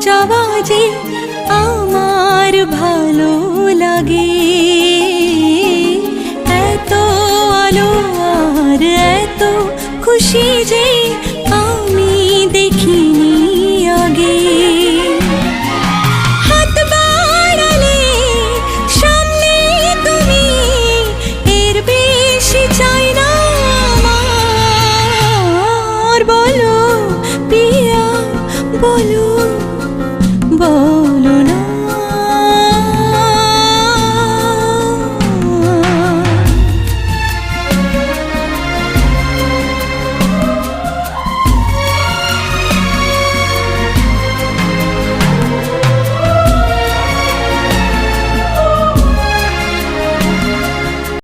চাওয়া যে আমার ভালো লাগে। এত আলো আর এত খুশি যে আমি দেখিনি আগে। হাত বাড়ালে সামনে তুমি, এর বেশি চাই না আমার। বলো পিয়া বলো।